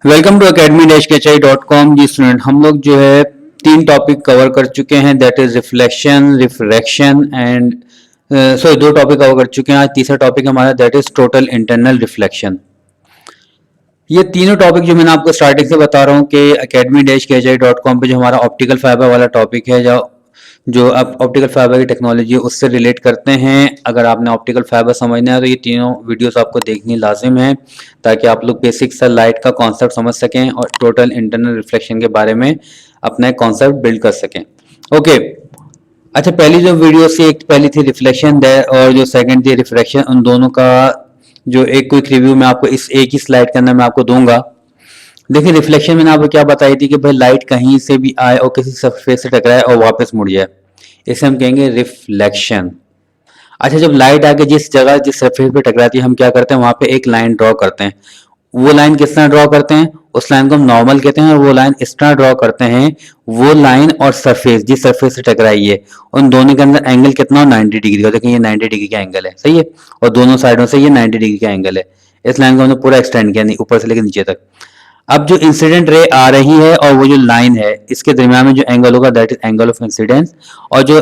Welcome to academy-kchi.com। Ji student, हम लोग जो है 3 टॉपिक कवर कर चुके हैं, that is reflection, refraction and 2 topic cover कर चुके हैं। आज तीसरा टॉपिक हमारा that is total internal reflection. ये तीनों टॉपिक जो मैंने आपको स्टार्टिंग से बता रहा हूँ कि academy-kchi.com पे जो हमारा ऑप्टिकल फाइबर वाला टॉपिक है, जो अब ऑप्टिकल फाइबर की टेक्नोलॉजी है उससे रिलेट करते हैं। अगर आपने ऑप्टिकल फाइबर समझना है तो ये तीनों वीडियोस आपको देखनी लाजिम है, ताकि आप लोग बेसिक सा लाइट का कॉन्सेप्ट समझ सकें और टोटल इंटरनल रिफ्लेक्शन के बारे में अपना कॉन्सेप्ट बिल्ड कर सकें। ओके, अच्छा, पहली जो वीडियो थी, एक पहली थी रिफ्लेक्शन और जो सेकंड थी रिफ्रैक्शन, उन दोनों का जो एक क्विक रिव्यू मैं आपको इस एक ही स्लाइड के अंदर मैं आपको दूंगा। देखिए, रिफ्लेक्शन मैंने आपको क्या बताई थी कि भाई लाइट कहीं से भी आए और किसी सरफेस से टकराए और वापस मुड़ जाए, इसे हम कहेंगे रिफ्लेक्शन। अच्छा, जब लाइट आके जिस जगह जिस सरफेस पे टकराती है, हम क्या करते हैं, वहां पे एक लाइन ड्रॉ करते हैं। वो लाइन किस तरह ड्रॉ करते हैं, उस लाइन को हम नॉर्मल कहते हैं, और वो लाइन इस तरह ड्रॉ करते हैं, वो लाइन और सरफेस जिस सरफेस से टकराई है उन दोनों के अंदर एंगल कितना हो, 90 डिग्री का। देखिए, ये 90 डिग्री का एंगल है, सही है, और दोनों साइडों से ये 90 डिग्री का एंगल है। इस लाइन को हमने पूरा एक्सटेंड किया, नहीं ऊपर से लेकर नीचे तक। अब जो इंसिडेंट रे आ रही है और वो जो लाइन है, इसके दरमियान में जो एंगल होगा that is angle of incidence, और जो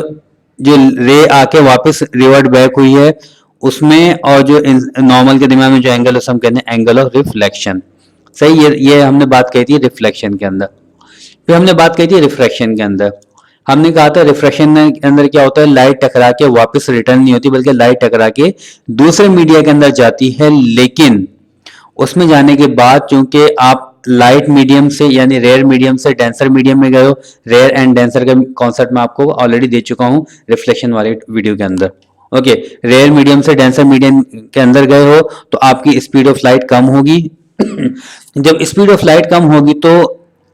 जो रे आके वापस रिवर्ट बैक हुई है उसमें और जो नॉर्मल के दरमियान में जो एंगल है हम कहते हैं एंगल ऑफ रिफ्लेक्शन। सही, ये हमने बात कही थी रिफ्लेक्शन के अंदर। फिर हमने बात कही थी रिफ्रैक्शन के अंदर। हमने कहा था रिफ्रैक्शन के अंदर क्या होता है, लाइट टकरा के वापस रिटर्न नहीं होती, बल्कि लाइट टकरा के दूसरे मीडिया के अंदर जाती है, लेकिन उसमें जाने के बाद चूंकि आप लाइट मीडियम से यानी रेयर मीडियम से डेंसर मीडियम में गए हो, रेयर एंड डेंसर का कॉन्सेप्ट मैं आपको ऑलरेडी दे चुका हूं रिफ्लेक्शन वाले वीडियो के अंदर। ओके, रेयर मीडियम से डेंसर मीडियम के अंदर गए हो तो आपकी स्पीड ऑफ लाइट कम होगी। जब स्पीड ऑफ लाइट कम होगी तो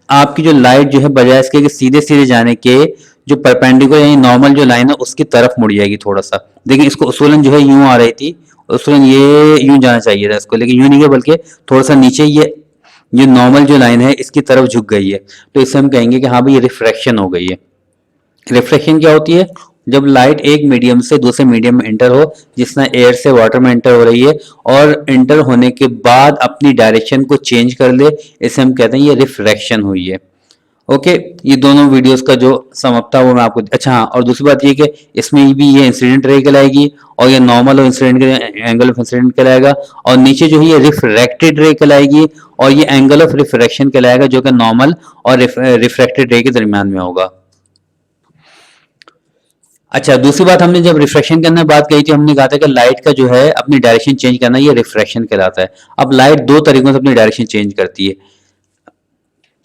आपकी जो लाइट जो है, बजाय इसके कि सीधे सीधे जाने के, जो परपेंडिकुलर यानी नॉर्मल जो लाइन है उसकी तरफ मुड़ जाएगी थोड़ा सा। देखिए, इसको उसूलन जो है यूं आ रही थी, उसूलन ये यूं जाना चाहिए था इसको, लेकिन यूं नहीं गया, बल्कि थोड़ा सा नीचे ये नॉर्मल जो लाइन है इसकी तरफ झुक गई है। तो इससे हम कहेंगे कि हाँ भाई, ये रिफ्रैक्शन हो गई है। रिफ्लेक्शन क्या होती है, जब लाइट एक मीडियम से दूसरे मीडियम में एंटर हो, जिस तरह एयर से वाटर में एंटर हो रही है, और एंटर होने के बाद अपनी डायरेक्शन को चेंज कर ले, इसे हम कहते हैं ये रिफ्रैक्शन हुई है। ओके, ये दोनों वीडियोस का जो समाप्त था वो मैं आपको, अच्छा हाँ, और दूसरी बात ये कि इसमें भी ये इंसिडेंट रे कहलाएगी और ये नॉर्मल और इंसिडेंट के एंगल ऑफ इंसिडेंट कहलाएगा, और नीचे जो है ये रिफ्रैक्टेड रे कहलाएगी और ये एंगल ऑफ रिफ्रैक्शन कहलाएगा, जो कि नॉर्मल और रिफ्रैक्टेड रे के दरमियान में होगा। अच्छा, दूसरी बात, हमने जब रिफ्रैक्शन के अंदर बात कही थी, हमने कहा था कि लाइट का जो है अपनी डायरेक्शन चेंज करना, ये रिफ्रैक्शन कहलाता है। अब लाइट दो तरीकों से अपनी डायरेक्शन चेंज करती है।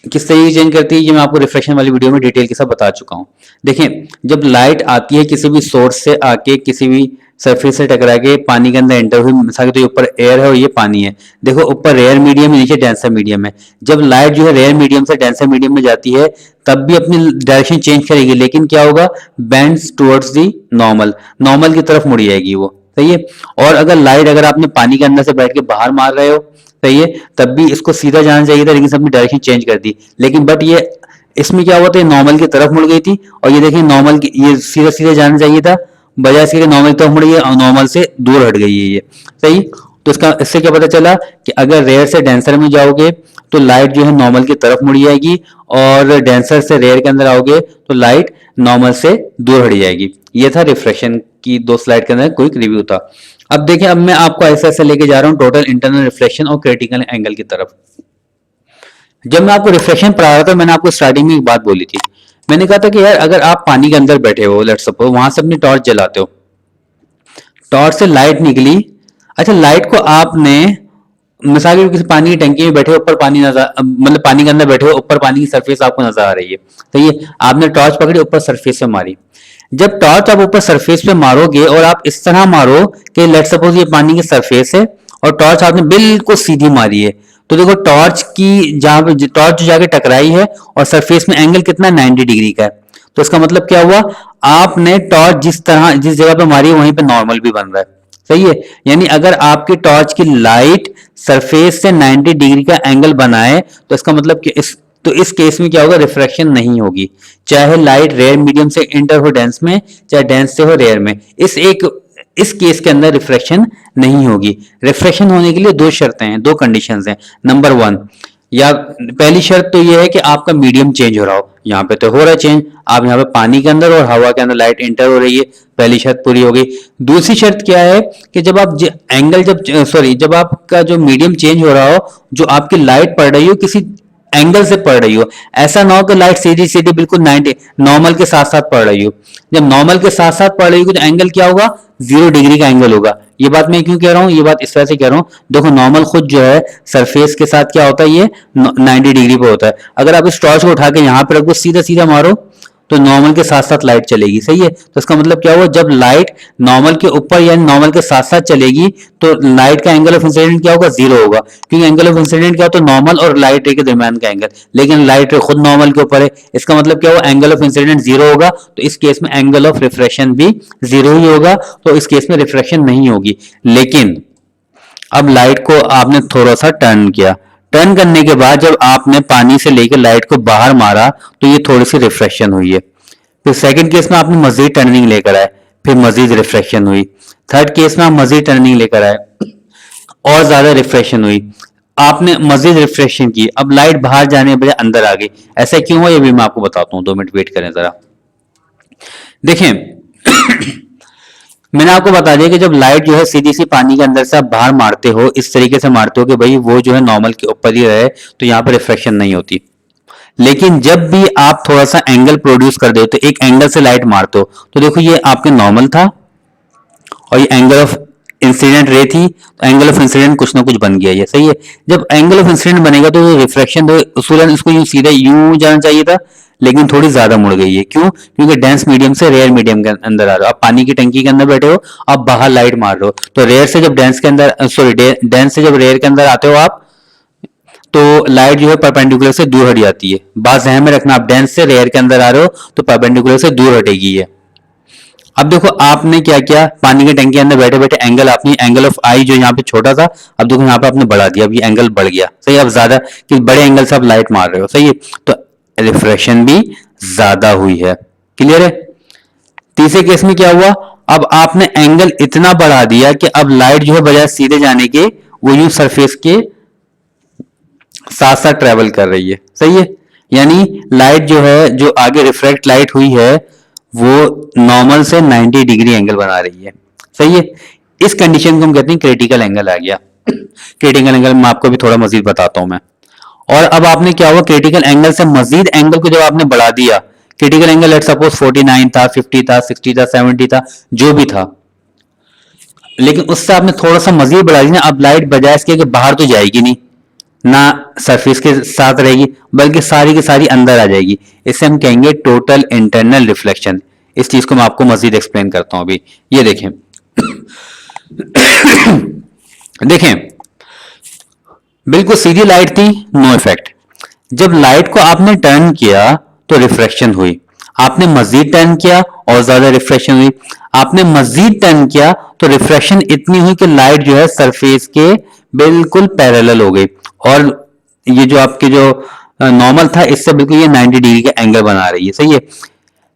किस तरीके चेंज करती है ये मैं आपको रिफ्लेक्शन वाली वीडियो में डिटेल के साथ बता चुका हूँ। देखें, जब लाइट आती है किसी भी सोर्स से आके किसी भी सरफेस से टकरा के पानी के अंदर एंटर हुई, मिसाल तो ये ऊपर एयर है और ये पानी है, देखो ऊपर रेयर मीडियम है, नीचे डेंसर मीडियम है। जब लाइट जो है रेयर मीडियम से डेंसर मीडियम में जाती है तब भी अपनी डायरेक्शन चेंज करेगी, लेकिन क्या होगा, bends towards the normal, normal की तरफ मुड़ जाएगी वो, सही है। और अगर लाइट अगर आपने पानी के अंदर से बैठ के बाहर मार रहे हो, सही है, तब भी इसको सीधा जाना चाहिए था, लेकिन सबने डायरेक्शन चेंज कर दी। लेकिन बट ये इसमें क्या हुआ था, नॉर्मल की तरफ मुड़ गई थी, और ये देखिए नॉर्मल की ये सीधा सीधा जाना चाहिए था, बजाय इसके नॉर्मल की तरफ मुड़ गई और नॉर्मल से दूर हट गई है ये, सही। तो इससे क्या पता चला कि अगर रेयर से डेंसर में जाओगे तो लाइट जो है नॉर्मल की तरफ मुड़ जाएगी, और डेंसर से रेयर के अंदर आओगे तो लाइट नॉर्मल से दूर हट जाएगी। ये था रिफ्रैक्शन की 2 स्लाइड के अंदर क्विक रिव्यू था। अब देखिए, अब मैं आपको ऐसे ऐसे लेके जा रहा हूँ टोटल इंटरनल रिफ्लेक्शन और क्रिटिकल एंगल की तरफ। जब मैं आपको रिफ्लेक्शन पढ़ा रहा था, मैंने आपको स्टार्टिंग में एक बात बोली थी, मैंने कहा था कि यार अगर आप पानी के अंदर बैठे हो, लेट्स सपोज वहां से अपनी टॉर्च जलाते हो, टॉर्च से लाइट निकली। अच्छा, लाइट को आपने मिसाल के किसी पानी की टंकी में बैठे हो, ऊपर पानी नजर, मतलब पानी के अंदर बैठे हो, ऊपर पानी की सरफेस आपको नजर आ रही है, तो ये आपने टॉर्च पकड़ी, ऊपर सरफेस पे मारी। जब टॉर्च आप ऊपर सरफेस पे मारोगे और आप इस तरह मारो कि लेट सपोज ये पानी की सरफेस है और टॉर्च आपने बिल्कुल सीधी मारी है, तो देखो टॉर्च की जहां पे टॉर्च जाके टकराई है और सरफेस में एंगल कितना 90 डिग्री का है। तो इसका मतलब क्या हुआ, आपने टॉर्च जिस जगह पे मारी है वहीं पे नॉर्मल भी बन रहा है, सही है। यानी अगर आपकी टॉर्च की लाइट सरफेस से 90 डिग्री का एंगल बनाए तो इसका मतलब कि इस केस में क्या होगा, रिफ्रैक्शन नहीं होगी, चाहे लाइट रेयर मीडियम से इंटर हो डेंस में, चाहे डेंस से हो रेयर में। इस केस के अंदर रिफ्रैक्शन नहीं होगी। रिफ्रैक्शन होने के लिए 2 शर्तें हैं, 2 कंडीशंस हैं। नंबर 1, या पहली शर्त तो ये है कि आपका मीडियम चेंज हो रहा हो, यहाँ पे तो हो रहा है चेंज, आप यहाँ पे पानी के अंदर और हवा के अंदर लाइट एंटर हो रही है, पहली शर्त पूरी हो गई। दूसरी शर्त क्या है कि जब आप एंगल जब सॉरी जब आपका जो मीडियम चेंज हो रहा हो, जो आपकी लाइट पड़ रही हो किसी एंगल से पड़ रही हो, ऐसा ना हो कि लाइट सीधी सीधी बिल्कुल 90 नॉर्मल के साथ साथ पड़ रही हो। जब नॉर्मल के साथ साथ पड़ रही हो तो एंगल क्या होगा, 0 डिग्री का एंगल होगा। ये बात मैं क्यों कह रहा हूँ, ये बात इस वजह से कह रहा हूँ, देखो नॉर्मल खुद जो है सरफेस के साथ क्या होता है, ये 90 डिग्री पे होता है। अगर आप इस टॉर्च को उठा के यहाँ पे रखो, सीधा सीधा मारो, तो नॉर्मल के साथ साथ लाइट चलेगी, सही है। तो इसका मतलब क्या हुआ, जब लाइट नॉर्मल के ऊपर यानी नॉर्मल के साथ साथ चलेगी तो लाइट का एंगल ऑफ इंसिडेंट क्या होगा, 0 होगा, क्योंकि एंगल ऑफ इंसिडेंट क्या होता है, नॉर्मल और लाइट रे के दरमियान का एंगल, लेकिन लाइट रे खुद नॉर्मल के ऊपर है। इसका मतलब क्या हुआ, एंगल ऑफ इंसिडेंट 0 होगा, तो इस केस में एंगल ऑफ रिफ्रैक्शन भी 0 ही होगा, तो इस केस में रिफ्रैक्शन नहीं होगी। लेकिन अब लाइट को आपने थोड़ा सा टर्न किया, टर्न करने के बाद जब आपने पानी से लेकर लाइट को बाहर मारा तो ये थोड़ी सी रिफ्रैक्शन हुई है। फिर सेकंड केस में आपने मजीद टर्निंग लेकर आए, फिर मजीद रिफ्रैक्शन हुई। थर्ड केस में आप मजीद टर्निंग लेकर आए और ज्यादा रिफ्रैक्शन हुई, आपने मजीद रिफ्रैक्शन की, अब लाइट बाहर जाने के बजाय अंदर आ गई। ऐसा क्यों हुआ ये भी मैं आपको बताता हूँ, 2 मिनट वेट करें जरा। देखें मैंने आपको बता दिया कि जब लाइट जो है सीधी सी पानी के अंदर से आप बाहर मारते हो, इस तरीके से मारते हो कि भाई वो जो है नॉर्मल के ऊपर ही रहे, तो यहाँ पर रिफ्रैक्शन नहीं होती। लेकिन जब भी आप थोड़ा सा एंगल प्रोड्यूस कर दे, तो एक एंगल से लाइट मारते हो, तो देखो ये आपके नॉर्मल था और ये एंगल ऑफ इंसिडेंट रे थी, तो एंगल ऑफ इंसिडेंट कुछ ना कुछ बन गया, ये सही है। जब एंगल ऑफ इंसिडेंट बनेगा तो रिफ्रैक्शन तो उसूलन इसको यूं सीधे यूं जाना चाहिए था, लेकिन थोड़ी ज्यादा मुड़ गई है। क्यों, क्योंकि डेंस मीडियम से रेयर मीडियम के अंदर आ रहे हो, आप पानी की टंकी के अंदर बैठे हो, आप बाहर लाइट मार रहे हो, तो रेयर से जब डेंस के अंदर सॉरी डेंस से जब रेयर के अंदर आते हो आप, तो लाइट जो है परपेंडिकुलर से दूर हट जाती है। बात ध्यान में रखना, आप डेंस से रेयर के अंदर आ रहे हो तो परपेंडिकुलर से दूर हटेगी ये। अब देखो आपने क्या किया, पानी की टंकी के अंदर बैठे बैठे एंगल आपने एंगल ऑफ आई जो यहाँ पे छोटा था, अब देखो यहाँ पे आपने बढ़ा दिया, अब ये एंगल बढ़ गया, सही। अब ज्यादा कि बड़े एंगल से आप लाइट मार रहे हो, सही है, तो रिफ्रैक्शन भी ज्यादा हुई है। क्लियर है। तीसरे केस में क्या हुआ, अब आपने एंगल इतना बढ़ा दिया कि अब लाइट जो है बजाय सीधे जाने के वो यूं सरफेस के साथ साथ ट्रेवल कर रही है, सही है। यानी लाइट जो है, जो आगे रिफ्रैक्ट लाइट हुई है, वो नॉर्मल से 90 डिग्री एंगल बना रही है, सही है। इस कंडीशन को हम कहते हैं क्रिटिकल एंगल आ गया। क्रिटिकल एंगल मैं आपको भी थोड़ा मजीद बताता हूं मैं। और अब आपने क्या हुआ, क्रिटिकल एंगल से मजीद एंगल को जब आपने बढ़ा दिया, क्रिटिकल एंगल लेट सपोज 49 था, 50 था, 60 था, 70 था, जो भी था, लेकिन उससे आपने थोड़ा सा मजीद बढ़ा दिया, अब लाइट बजाय इसके कि बाहर तो जाएगी नहीं, ना सरफेस के साथ रहेगी, बल्कि सारी की सारी अंदर आ जाएगी। इसे हम कहेंगे टोटल इंटरनल रिफ्लेक्शन। इस चीज को मैं आपको मजीद एक्सप्लेन करता हूं अभी। ये देखें देखें बिल्कुल सीधी लाइट थी, नो इफेक्ट। जब लाइट को आपने टर्न किया तो रिफ्रैक्शन हुई, आपने मजीद टर्न किया और ज्यादा रिफ्रैक्शन हुई, आपने मजीद टर्न किया तो रिफ्रैक्शन इतनी हुई कि लाइट जो है सरफेस के बिल्कुल पैरेलल हो गई, और ये जो आपके जो नॉर्मल था इससे बिल्कुल ये 90 डिग्री का एंगल बना रही है, सही है।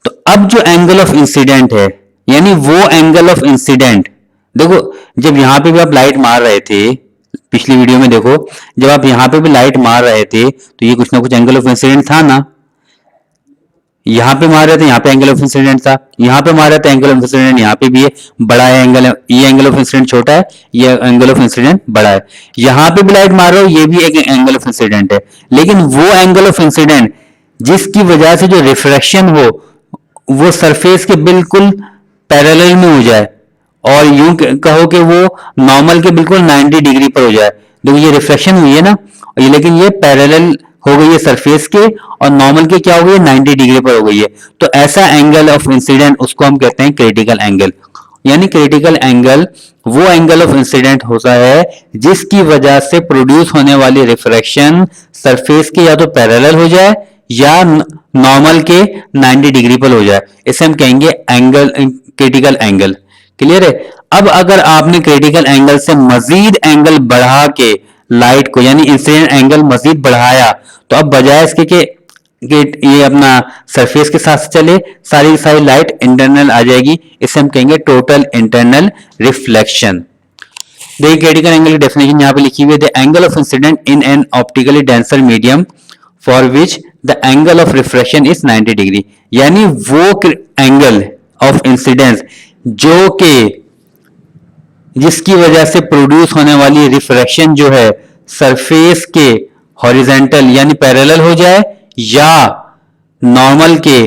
तो अब जो एंगल ऑफ इंसिडेंट है, यानी वो एंगल ऑफ इंसिडेंट, देखो जब यहां पे भी आप लाइट मार रहे थे, पिछली वीडियो में देखो, जब आप यहां पे भी लाइट मार रहे थे तो ये कुछ ना कुछ एंगल ऑफ इंसिडेंट था ना। यहां पे मार रहे थे, यहां पे एंगल ऑफ इंसिडेंट था, यहां पे मार रहे थे एंगल ऑफ इंसिडेंट, यहां पे भी है, बड़ा है एंगल, ये एंगल ऑफ इंसिडेंट छोटा है, ये एंगल ऑफ इंसिडेंट बड़ा है। यहां पे भी लाइट मार रहे हो, ये भी एक एंगल ऑफ इंसिडेंट है, लेकिन वो एंगल ऑफ इंसिडेंट जिसकी वजह से जो रिफ्रैक्शन हो वो सरफेस के बिल्कुल पैरेलल में हो जाए, और यूं कहो कि वो नॉर्मल के बिल्कुल 90 डिग्री पर हो जाए। देखो ये रिफ्लेक्शन हुई है ना, ये लेकिन ये पैरेलल हो गई है सरफेस के, और नॉर्मल के क्या हो गई है, 90 डिग्री पर हो गई है। तो ऐसा एंगल ऑफ इंसिडेंट उसको हम कहते हैं क्रिटिकल एंगल। यानी क्रिटिकल एंगल वो एंगल ऑफ इंसिडेंट होता है जिसकी वजह से प्रोड्यूस होने वाली रिफ्रैक्शन सरफेस के या तो पैरेलल हो जाए या नॉर्मल के 90 डिग्री पर हो जाए, इसे हम कहेंगे एंगल, क्रिटिकल एंगल। क्लियर है। अब अगर आपने क्रिटिकल एंगल से मजीद एंगल बढ़ा के लाइट को यानी इंसिडेंट एंगल मजीद बढ़ाया, तो अब बजाय इसके कि ये अपना सरफेस के साथ चले, सारी की सारी लाइट इंटरनल आ जाएगी, इसे हम कहेंगे टोटल इंटरनल रिफ्लेक्शन। देखिए क्रिटिकल एंगल की डेफिनेशन यहाँ पे लिखी हुई है, the angle of incident in an optically denser medium for which the angle of refraction is 90 degree. यानी वो एंगल ऑफ इंसिडेंस जो कि जिसकी वजह से प्रोड्यूस होने वाली रिफ्रैक्शन जो है सरफेस के हॉरिजेंटल यानी पैरेलल हो जाए या नॉर्मल के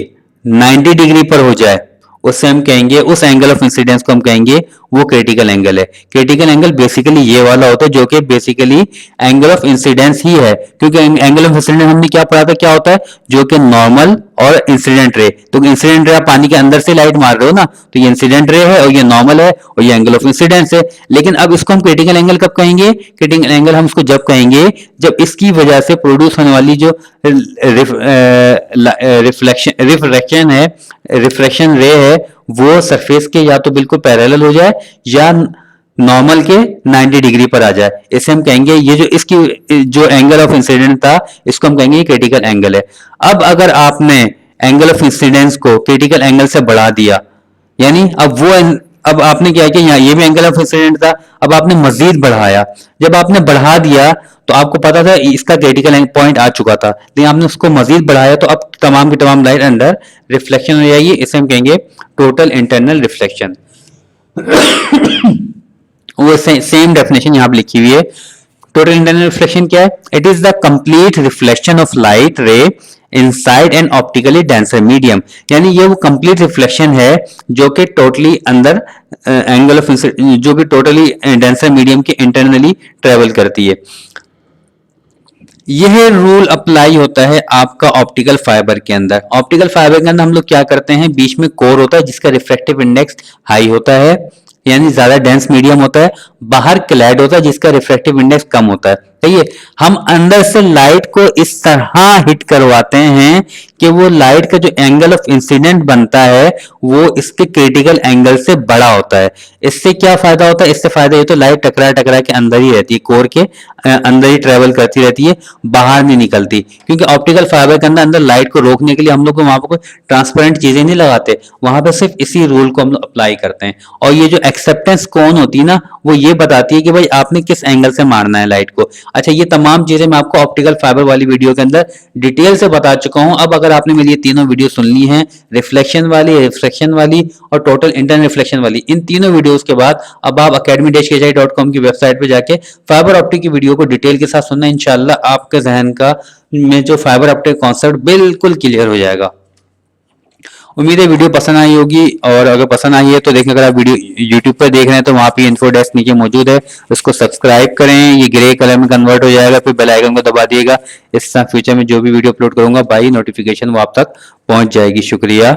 90 डिग्री पर हो जाए, उससे हम कहेंगे, उस एंगल ऑफ इंसिडेंस को हम कहेंगे वो क्रिटिकल एंगल है। क्रिटिकल एंगल बेसिकली ये वाला होता है जो कि बेसिकली एंगल ऑफ इंसिडेंस ही है, क्योंकि एंगल ऑफ इंसिडेंस हमने क्या पढ़ा था, क्या होता है, जो कि नॉर्मल और इंसिडेंट रे। तो इंसिडेंट रे आप पानी के अंदर से लाइट मार रहे हो ना, तो ये इंसिडेंट रे है और ये नॉर्मल है और ये एंगल ऑफ इंसिडेंस है। लेकिन अब इसको हम क्रिटिकल एंगल कब कहेंगे? क्रिटिकल एंगल हम इसको जब कहेंगे जब इसकी वजह से प्रोड्यूस होने वाली जो रिफ्रैक्शन है, रिफ्रैक्शन रे है, वो सरफेस के या तो बिल्कुल पैरेलल हो जाए या नॉर्मल के 90 डिग्री पर आ जाए। इसे हम कहेंगे, ये जो इसकी जो एंगल ऑफ इंसिडेंट था इसको हम कहेंगे क्रिटिकल एंगल है। अब अगर आपने एंगल ऑफ इंसिडेंस को क्रिटिकल एंगल से बढ़ा दिया, यानी अब आपने क्या किया, ये भी एंगल ऑफ इंसिडेंट था, अब आपने मजीद बढ़ाया। जब आपने बढ़ा दिया तो आपको पता था इसका क्रिटिकल पॉइंट आ चुका था, लेकिन आपने उसको मजीद बढ़ाया तो अब तमाम की तमाम लाइट अंदर रिफ्लेक्शन हो जाएगी। इसे हम कहेंगे टोटल इंटरनल रिफ्लेक्शन। वो सेम डेफिनेशन यहां पर लिखी हुई है। टोटल इंटरनल रिफ्लेक्शन क्या है? It is the complete reflection of light रे inside N optically denser medium. यानी ये वो कंप्लीट रिफ्लेक्शन है जो कि टोटली अंदर एंगल ऑफ जो कि टोटली डेंसर मीडियम के इंटरनली ट्रेवल करती है। यह रूल अप्लाई होता है आपका ऑप्टिकल फाइबर के अंदर। ऑप्टिकल फाइबर के अंदर हम लोग क्या करते हैं, बीच में कोर होता है जिसका रिफ्रैक्टिव इंडेक्स हाई होता है, यानी ज्यादा डेंस मीडियम होता है। बाहर क्लैड होता है जिसका रिफ्रैक्टिव इंडेक्स कम होता है। सही है। हम अंदर से लाइट को इस तरह हिट करवाते हैं कि वो लाइट का जो एंगल ऑफ इंसिडेंट बनता है वो इसके क्रिटिकल एंगल से बड़ा होता है। इससे क्या फायदा होता है? इससे फायदा ये तो लाइट टकरा टकरा के अंदर ही रहती है, कोर के अंदर ही ट्रेवल करती रहती है, बाहर नहीं निकलती। क्योंकि ऑप्टिकल फाइबर के अंदर लाइट को रोकने के लिए हम लोग वहां पर कोई ट्रांसपेरेंट चीजें नहीं लगाते, वहां पर सिर्फ इसी रूल को हम लोग अप्लाई करते हैं। और ये जो एक्सेप्टेंस कोन होती है ना, वो ये बताती है कि भाई आपने किस एंगल से मारना है लाइट को। अच्छा, ये तमाम चीजें मैं आपको ऑप्टिकल फाइबर वाली वीडियो के अंदर डिटेल से बता चुका हूं। अब अगर आपने मेरी ये तीनों वीडियो सुन ली हैं, रिफ्लेक्शन वाली, रिफ्रैक्शन वाली और टोटल इंटरनल रिफ्लेक्शन वाली, इन तीनों वीडियोस के बाद अब आप academy-kji.com की वेबसाइट पे जाके फाइबर ऑप्टिक की वीडियो को डिटेल के साथ सुनना। इंशाल्लाह आपके जहन का में जो फाइबर ऑप्टिक कॉन्सेप्ट बिल्कुल क्लियर हो जाएगा। उम्मीद है वीडियो पसंद आई होगी, और अगर पसंद आई है तो देखें, अगर आप वीडियो यूट्यूब पर देख रहे हैं तो वहाँ पे इन्फो डेस्क नीचे मौजूद है, उसको सब्सक्राइब करें, ये ग्रे कलर में कन्वर्ट हो जाएगा, फिर बेल आइकन को दबा दिएगा। इससे फ्यूचर में जो भी वीडियो अपलोड करूंगा बाई नोटिफिकेशन वो आप तक पहुंच जाएगी। शुक्रिया।